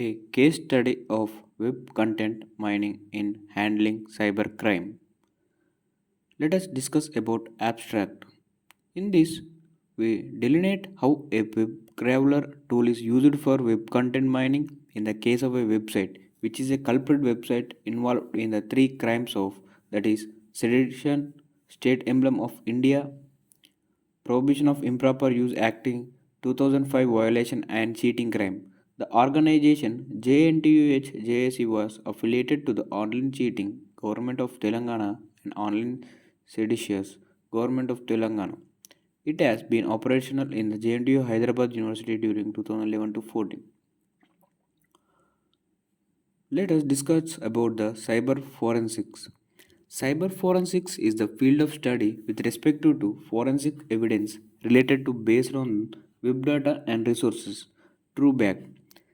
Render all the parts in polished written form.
A case study of web content mining in handling cybercrime. Let us discuss about abstract. In this, we delineate how a web crawler tool is used for web content mining in the case of a website, which is a culprit website involved in the three crimes of that is sedition, state emblem of India, Prohibition of Improper Use Acting 2005 violation and cheating crime. The organization JNTUH was affiliated to the Online Cheating Government of Telangana and Online Seditious Government of Telangana. It has been operational in the JNTU Hyderabad University during 2011 to 14. Let us discuss about the cyber forensics. Cyber forensics is the field of study with respect to forensic evidence related to based on web data and resources. TrueBack,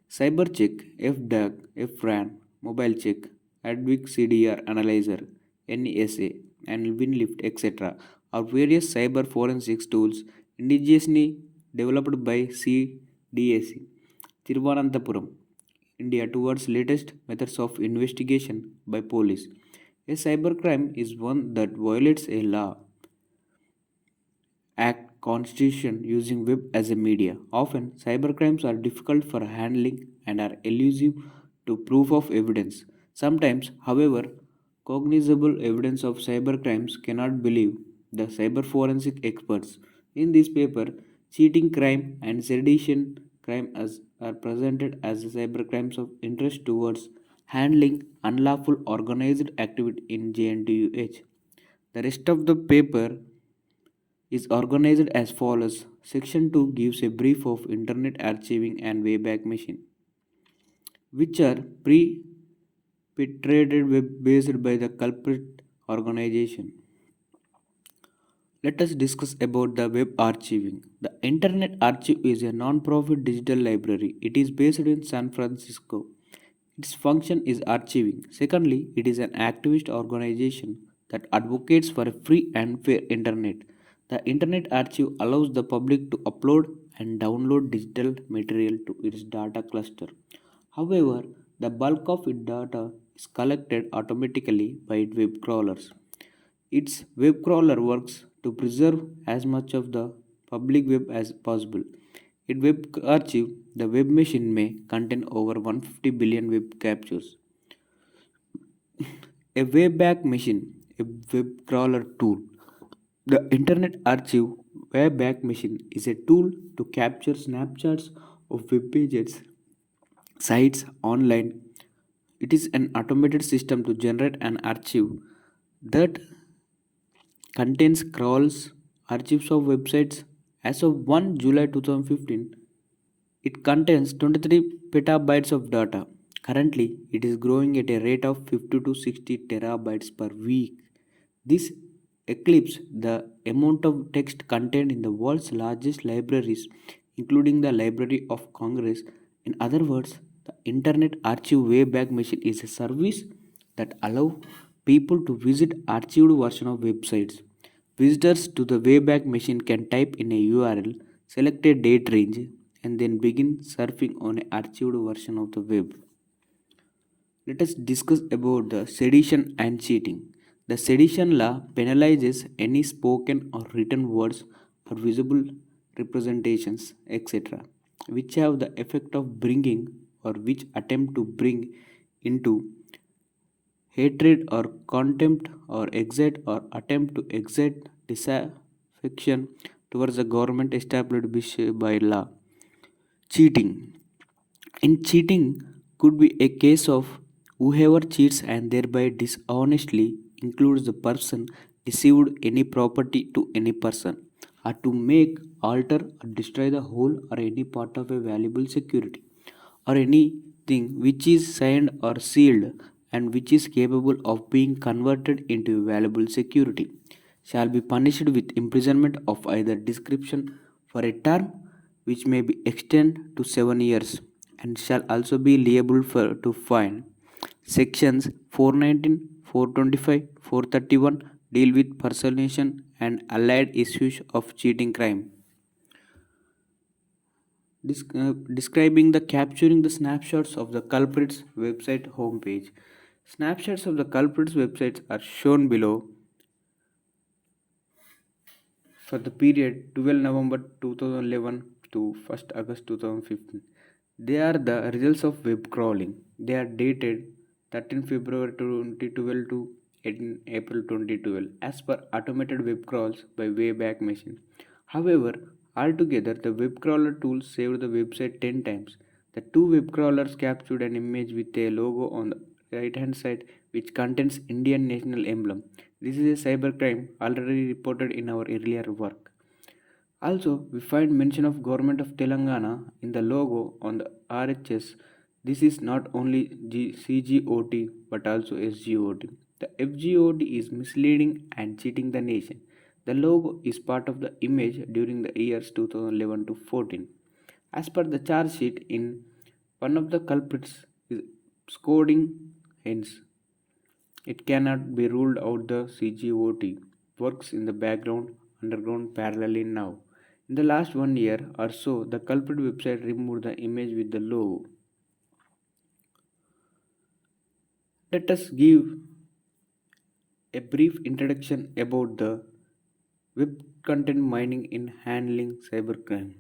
CyberCheck, FDAG, FRAN, Mobile Check, Adweek CDR Analyzer, NESA, and WinLift, etc. are various cyber forensics tools indigenously developed by CDAC, Thiruvananthapuram, India towards latest methods of investigation by police. A cybercrime is one that violates a law, act, constitution using web as a media. Often, cybercrimes are difficult for handling and are elusive to proof of evidence. Sometimes, however, cognizable evidence of cybercrimes cannot believe the cyber forensic experts. In this paper, cheating crime and sedition crime are presented as cybercrimes of interest towards handling unlawful organized activity in JNTUH. The rest of the paper is organized as follows. Section 2 gives a brief of Internet Archiving and Wayback Machine, which are perpetrated web based by the culprit organization. Let us discuss about the web archiving. The Internet Archive is a non-profit digital library. It is based in San Francisco. Its function is archiving. Secondly, it is an activist organization that advocates for a free and fair internet. The Internet Archive allows the public to upload and download digital material to its data cluster. However, the bulk of its data is collected automatically by its web crawlers. Its web crawler works to preserve as much of the public web as possible. In Web Archive, the web machine may contain over 150 billion web captures. A Wayback Machine, a web crawler tool. The Internet Archive Wayback Machine is a tool to capture snapshots of web pages, sites online. It is an automated system to generate an archive that contains crawls, archives of websites. As of 1 July 2015, it contains 23 petabytes of data. Currently, it is growing at a rate of 50 to 60 terabytes per week. This eclipses the amount of text contained in the world's largest libraries, including the Library of Congress. In other words, the Internet Archive Wayback Machine is a service that allows people to visit archived version of websites. Visitors to the Wayback Machine can type in a URL, select a date range, and then begin surfing on an archived version of the web. Let us discuss about the sedition and cheating. The sedition law penalizes any spoken or written words or visible representations, etc., which have the effect of bringing or which attempt to bring into hatred or contempt or excite or attempt to excite disaffection towards the government established by law. Cheating. In cheating could be a case of whoever cheats and thereby dishonestly includes the person deceived any property to any person or to make, alter or destroy the whole or any part of a valuable security or anything which is signed or sealed and which is capable of being converted into valuable security shall be punished with imprisonment of either description for a term which may be extended to 7 years and shall also be liable for to fine. Sections 419, 425, 431 deal with personation and allied issues of cheating crime. describing the capturing the snapshots of the culprit's website homepage. Snapshots of the culprit's websites are shown below for the period 12 November 2011 to 1st August 2015. They are the results of web crawling. They are dated 13 February 2012 to 18 April 2012 as per automated web crawls by Wayback Machine. However, altogether the web crawler tool saved the website 10 times. The two web crawlers captured an image with a logo on the right hand side which contains Indian national emblem. This is a cybercrime already reported in our earlier work. Also, we find mention of Government of Telangana in the logo on the RHS. This is not only CGOT but also SGOT. The FGOT is misleading and cheating the nation. The logo is part of the image during the years 2011 to 14. As per the charge sheet, in one of the culprits is scolding, hence it cannot be ruled out the CGOT works in the background underground parallelly now. In the last 1 year or so, the culprit website removed the image with the logo. Let us give a brief introduction about the web content mining in handling cybercrime.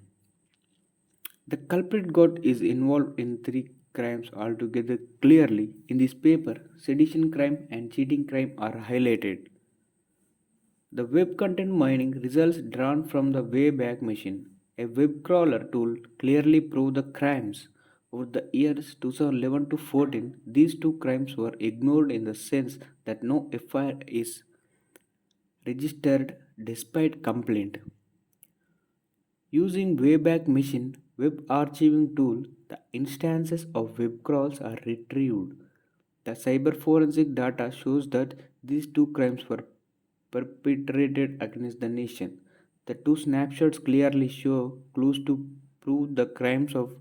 The culprit got is involved in three crimes altogether clearly. In this paper, sedition crime and cheating crime are highlighted. The web content mining results drawn from the Wayback Machine, a web crawler tool, clearly prove the crimes. Over the years 2011 to 14, these two crimes were ignored in the sense that no FIR is registered despite complaint. Using Wayback Machine web archiving tool, the instances of web crawls are retrieved. The cyber forensic data shows that these two crimes were perpetrated against the nation. The two snapshots clearly show clues to prove the crimes of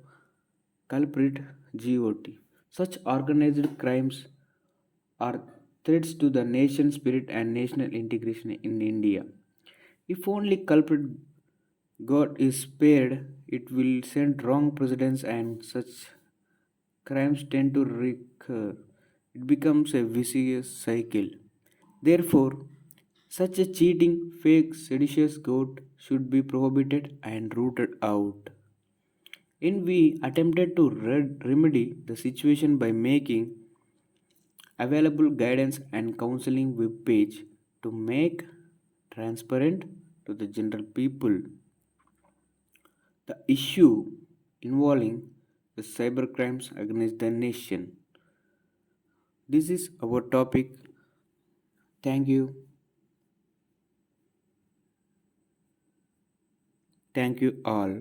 culprit GOT. Such organized crimes are threats to the nation spirit and national integration in India. If only culprit God is spared, it will send wrong precedents and such crimes tend to recur. It becomes a vicious cycle. Therefore, such a cheating, fake, seditious goat should be prohibited and rooted out. In we attempted to remedy the situation by making available guidance and counseling web page to make transparent to the general people the issue involving the cybercrimes against the nation. This is our topic. Thank you. Thank you all.